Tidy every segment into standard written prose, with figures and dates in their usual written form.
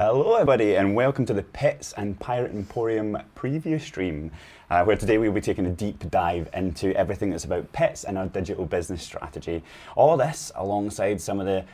Hello everybody and welcome to the Pets and Pirate Emporium preview stream, where today we'll be taking a deep dive into everything that's about pets and our digital business strategy. All this alongside some of the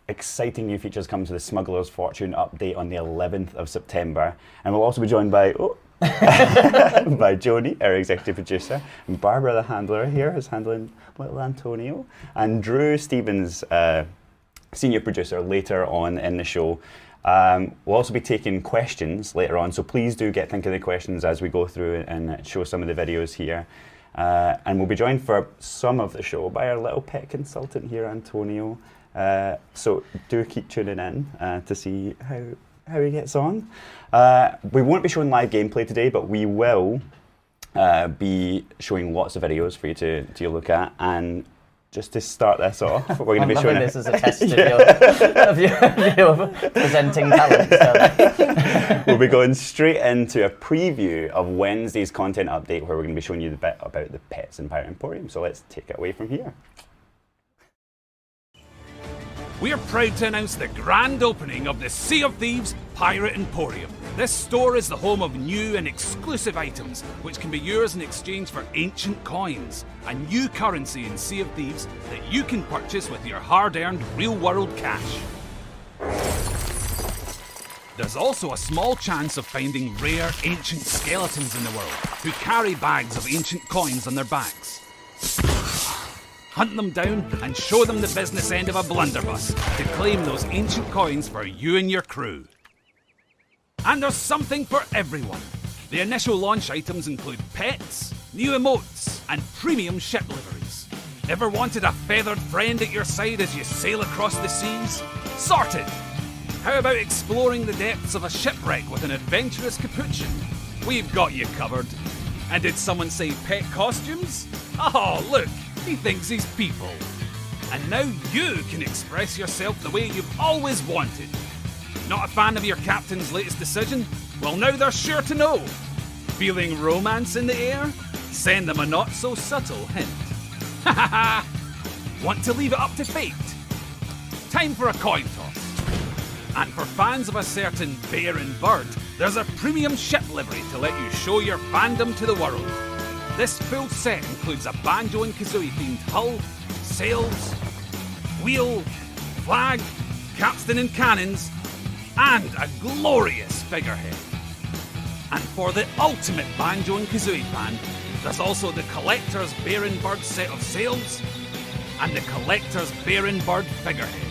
exciting new features coming to the Smuggler's Fortune update on the 11th of September. And we'll also be joined by by Joni, our executive producer, and Barbara, the handler here, is handling little Antonio, and Drew Stevens, senior producer, later on in the show. We'll also be taking questions later on, so please do get thinking of the questions as we go through and show some of the videos here. And we'll be joined for some of the show by our little pet consultant here, Antonio. So do keep tuning in to see how he gets on. We won't be showing live gameplay today, but we will be showing lots of videos for you to look at. And just to start this off, we're going to be showing this as a test of your presenting talent. So. We'll be going straight into a preview of Wednesday's content update, where we're going to be showing you a bit about the Pets and Pirate Emporium. So let's take it away from here. We are proud to announce the grand opening of the Sea of Thieves Pirate Emporium. This store is the home of new and exclusive items, which can be yours in exchange for ancient coins, a new currency in Sea of Thieves that you can purchase with your hard-earned real-world cash. There's also a small chance of finding rare ancient skeletons in the world, who carry bags of ancient coins on their backs. Hunt them down and show them the business end of a blunderbuss to claim those ancient coins for you and your crew. And there's something for everyone. The initial launch items include pets, new emotes, and premium ship liveries. Ever wanted a feathered friend at your side as you sail across the seas? Sorted! How about exploring the depths of a shipwreck with an adventurous capuchin? We've got you covered. And did someone say pet costumes? Oh, look! He thinks he's people. And now you can express yourself the way you've always wanted. Not a fan of your captain's latest decision? Well, now they're sure to know. Feeling romance in the air? Send them a not-so-subtle hint. Ha ha ha! Want to leave it up to fate? Time for a coin toss. And for fans of a certain bear and bird, there's a premium ship livery to let you show your fandom to the world. This full set includes a Banjo and Kazooie themed hull, sails, wheel, flag, capstan and cannons, and a glorious figurehead. And for the ultimate Banjo and Kazooie fan, there's also the Collector's Bear and Bird set of sails and the Collector's Bear and Bird figurehead.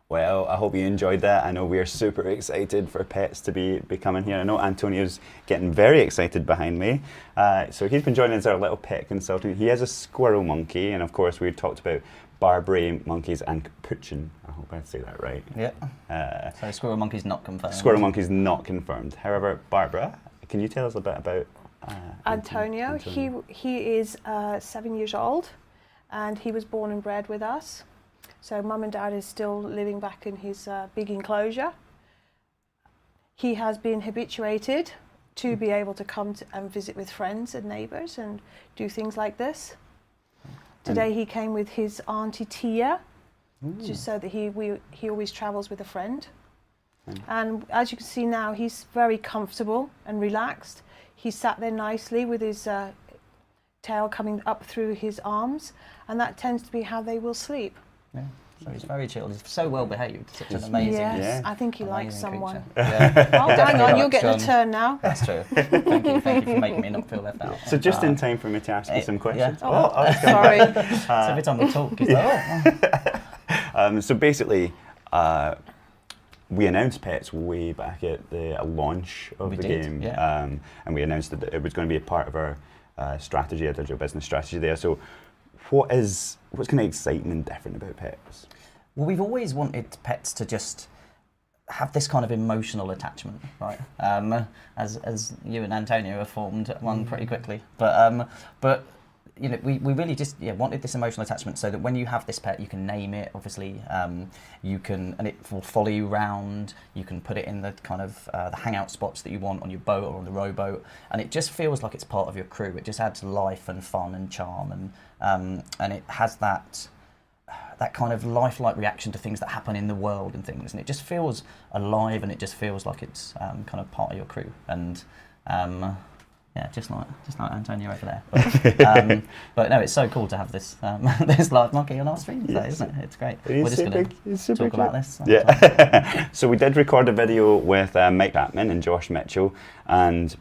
Well, I hope you enjoyed that. I know we're super excited for Pets to be coming here. I know Antonio's getting very excited behind me. So he's been joining as our little pet consultant. He has a squirrel monkey, and of course we talked about Barbary monkeys and capuchin. I hope I say that right. Yeah. So squirrel monkey's not confirmed. Squirrel monkey's not confirmed. However, Barbara, can you tell us a bit about Antonio? He is 7 years old, and he was born and bred with us. So mum and dad is still living back in his big enclosure. He has been habituated to be able to come and visit with friends and neighbours and do things like this. Today he came with his auntie Tia, just so that he always travels with a friend. And as you can see now, he's very comfortable and relaxed. He sat there nicely with his tail coming up through his arms, and that tends to be how they will sleep. Yeah. So he's very chilled. He's so well behaved. Such an amazing. Yes, I think he likes someone. Yeah. Oh, hang on, you're getting a turn now. That's true. Thank you for making me not feel left out. So just in time for me to ask you some questions. Yeah. Sorry. It's every time we talk, So basically, we announced Pets way back at the launch of the game, and we announced that it was going to be a part of our strategy, a digital business strategy there. So what's kind of exciting and different about Pets? Well, we've always wanted Pets to just have this kind of emotional attachment, right? As you and Antonio have formed one pretty quickly, but you know, we really just wanted this emotional attachment so that when you have this pet, you can name it. Obviously, you can, and it will follow you around. You can put it in the kind of the hangout spots that you want on your boat or on the rowboat, and it just feels like it's part of your crew. It just adds life and fun and charm, and it has that that kind of lifelike reaction to things that happen in the world and things, and it just feels alive, and it just feels like it's kind of part of your crew. And yeah, just like Antonio over there. But no, it's so cool to have this this live monkey on our stream today, isn't it? It's great. We're just going to talk about this. Yeah. So we did record a video with Mike Chapman and Josh Mitchell, and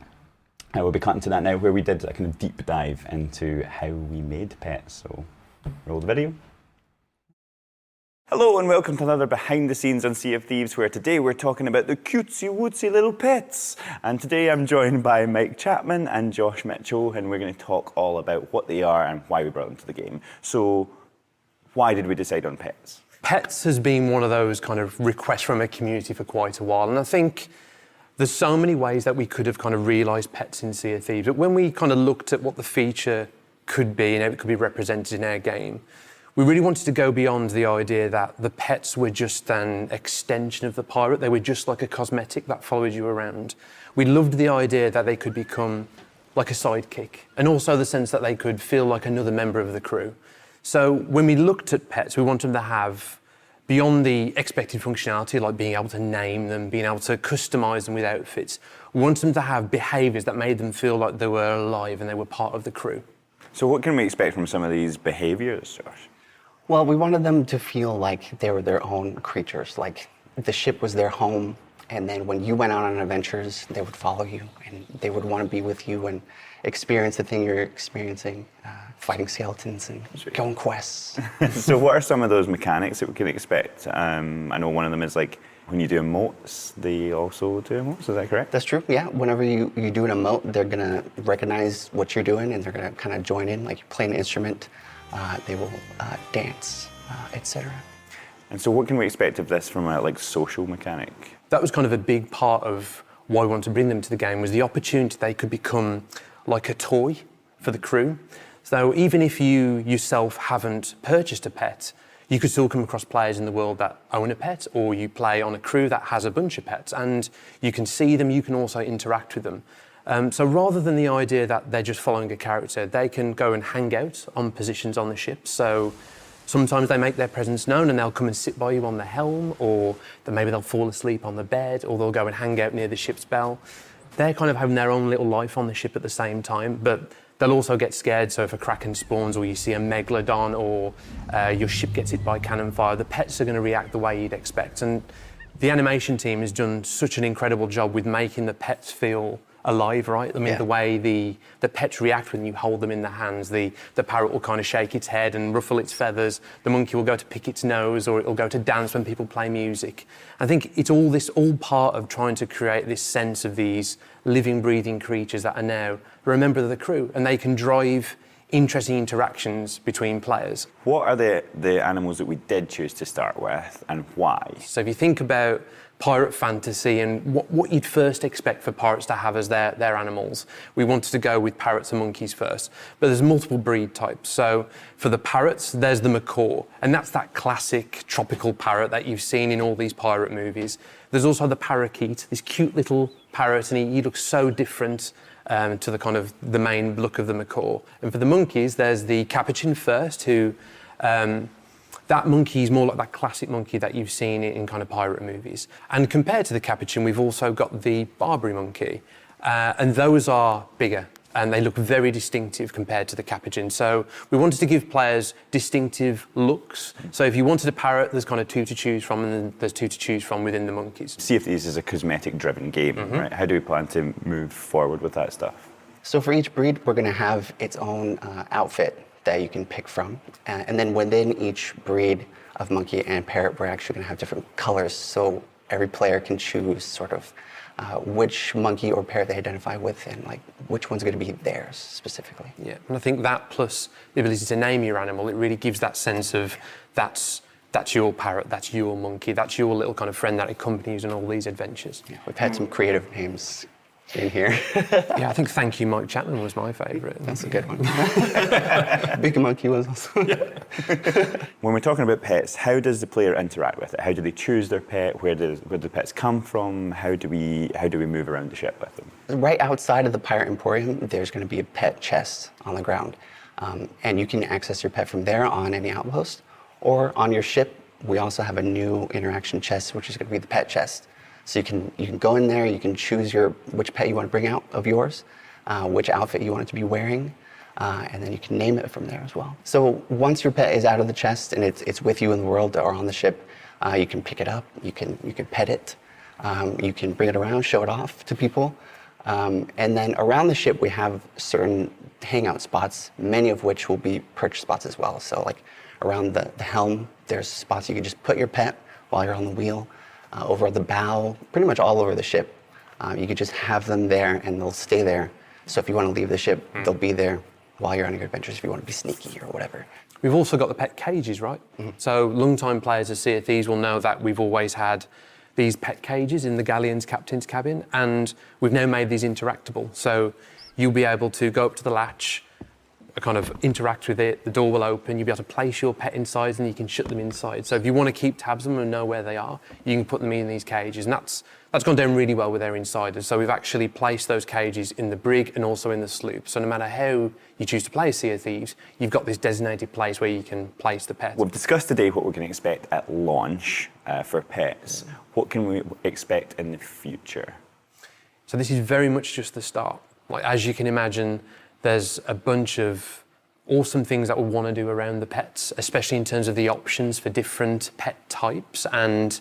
we'll be cutting to that now, where we did a kind of deep dive into how we made pets. So roll the video. Hello and welcome to another behind the scenes on Sea of Thieves, where today we're talking about the cutesy wootsy little pets. And today I'm joined by Mike Chapman and Josh Mitchell, and we're going to talk all about what they are and why we brought them to the game. So why did we decide on pets? Pets has been one of those kind of requests from a community for quite a while, and I think there's so many ways that we could have kind of realised pets in Sea of Thieves. But when we kind of looked at what the feature could be and how it could be represented in our game, we really wanted to go beyond the idea that the pets were just an extension of the pirate. They were just like a cosmetic that followed you around. We loved the idea that they could become like a sidekick, and also the sense that they could feel like another member of the crew. So when we looked at pets, we wanted them to have, beyond the expected functionality, like being able to name them, being able to customise them with outfits, we wanted them to have behaviours that made them feel like they were alive and they were part of the crew. So what can we expect from some of these behaviours, Josh? Well, we wanted them to feel like they were their own creatures, like the ship was their home, and then when you went out on adventures, they would follow you, and they would want to be with you and experience the thing you're experiencing, fighting skeletons and going quests. So what are some of those mechanics that we can expect? I know one of them is like when you do emotes, they also do emotes, is that correct? That's true, yeah. Whenever you do an emote, they're going to recognize what you're doing, and they're going to kind of join in, like you play an instrument. They will dance, etc. And so what can we expect of this from a social mechanic? That was kind of a big part of why we wanted to bring them to the game, was the opportunity they could become like a toy for the crew. So even if you yourself haven't purchased a pet, you could still come across players in the world that own a pet, or you play on a crew that has a bunch of pets, and you can see them, you can also interact with them. So rather than the idea that they're just following a character, they can go and hang out on positions on the ship. So sometimes they make their presence known and they'll come and sit by you on the helm, or maybe they'll fall asleep on the bed, or they'll go and hang out near the ship's bell. They're kind of having their own little life on the ship at the same time, but they'll also get scared. So if a kraken spawns, or you see a megalodon, or your ship gets hit by cannon fire, the pets are going to react the way you'd expect. And the animation team has done such an incredible job with making the pets feel alive, right? I mean, yeah. The way the pets react when you hold them in the hands. The parrot will kind of shake its head and ruffle its feathers. The monkey will go to pick its nose, or it'll go to dance when people play music. I think it's all part of trying to create this sense of these living, breathing creatures that are now a member of the crew, and they can drive interesting interactions between players. What are the animals that we did choose to start with, and why? So if you think about pirate fantasy and what you'd first expect for pirates to have as their animals, we wanted to go with parrots and monkeys first. But there's multiple breed types. So for the parrots, there's the macaw, and that's that classic tropical parrot that you've seen in all these pirate movies. There's also the parakeet, this cute little parrot, and he looks so different to the kind of the main look of the macaw. And for the monkeys, there's the capuchin first, who that monkey is more like that classic monkey that you've seen in kind of pirate movies. And compared to the capuchin, we've also got the Barbary monkey. And those are bigger, and they look very distinctive compared to the capuchin. So we wanted to give players distinctive looks. So if you wanted a parrot, there's kind of two to choose from, and then there's two to choose from within the monkeys. Sea of Thieves is a cosmetic-driven game, right? How do we plan to move forward with that stuff? So for each breed, we're going to have its own outfit that you can pick from. And then within each breed of monkey and parrot, we're actually going to have different colors. So every player can choose sort of which monkey or parrot they identify with, and like which one's going to be theirs specifically. Yeah, and I think that plus the ability to name your animal, it really gives that sense of that's your parrot, that's your monkey, that's your little kind of friend that accompanies you on all these adventures. Yeah, we've had some creative names in here. Yeah, I think Thank You Mike Chapman was my favourite. That's a good one. Big Monkey was also. When we're talking about pets, how does the player interact with it? How do they choose their pet? Where do the pets come from? How do we move around the ship with them? Right outside of the Pirate Emporium, there's going to be a pet chest on the ground. And you can access your pet from there on any outpost, Or on your ship, we also have a new interaction chest, which is going to be the pet chest. So you can go in there, you can choose which pet you want to bring out of yours, which outfit you want it to be wearing, and then you can name it from there as well. So once your pet is out of the chest and it's with you in the world or on the ship, you can pick it up, you can pet it, you can bring it around, show it off to people. And then around the ship, we have certain hangout spots, many of which will be perch spots as well. So like around the helm, there's spots you can just put your pet while you're on the wheel. Over the bow, pretty much all over the ship. You could just have them there and they'll stay there. So if you want to leave the ship, they'll be there while you're on your adventures if you want to be sneaky or whatever. We've also got the pet cages, right? So long-time players of Sea of Thieves will know that we've always had these pet cages in the galleon's captain's cabin, and we've now made these interactable. So you'll be able to go up to the latch, kind of interact with it, the door will open, you'll be able to place your pet inside and you can shut them inside. So if you want to keep tabs on them and know where they are, you can put them in these cages, and that's gone down really well with our insiders. So we've actually placed those cages in the brig and also in the sloop. So no matter how you choose to play Sea of Thieves, you've got this designated place where you can place the pet. We've discussed today what we're going to expect at launch for pets. What can we expect in the future? So this is very much just the start. Like, as you can imagine, there's a bunch of awesome things that we want to do around the pets, especially in terms of the options for different pet types. And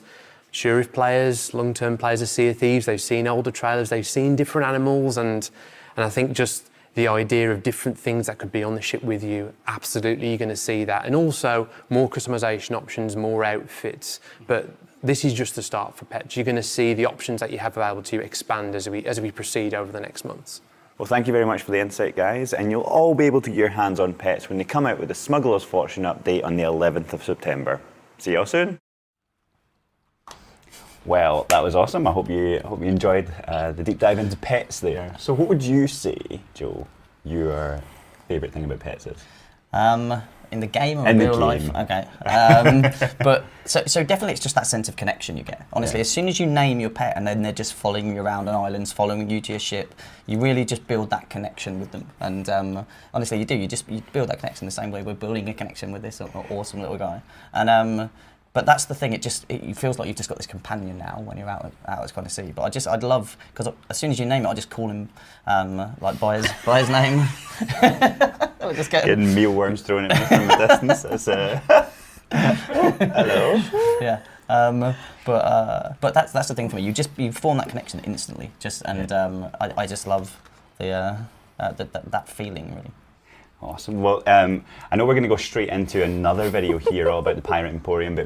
sure, if players, long-term players of Sea of Thieves, they've seen older trailers, they've seen different animals, and I think just the idea of different things that could be on the ship with you, absolutely you're going to see that. And also more customization options, more outfits. But this is just the start for pets. You're going to see the options that you have available to you expand as we proceed over the next months. Well, thank you very much for the insight, guys, and you'll all be able to get your hands on pets when they come out with the Smuggler's Fortune update on the 11th of September. See y'all soon. Well, that was awesome. I hope you enjoyed the deep dive into pets there. So what would you say, Joe, your favourite thing about pets is? In the game or In the real life? game. Okay. But so definitely it's just that sense of connection you get. Honestly, as soon as you name your pet and then they're just following you around on islands, following you to your ship, you really just build that connection with them. And honestly, you do. You build that connection the same way we're building a connection with this awesome little guy. And but that's the thing. It feels like you've just got this companion now when you're out at kind of sea. But I'd love, because as soon as you name it, I just call him like by his name. Just Getting mealworms thrown at me from a distance. It's, hello. Yeah. But that's the thing for me. You form that connection instantly. I just love that feeling really. Awesome. Well, I know we're going to go straight into another video here all about the Pirate Emporium, but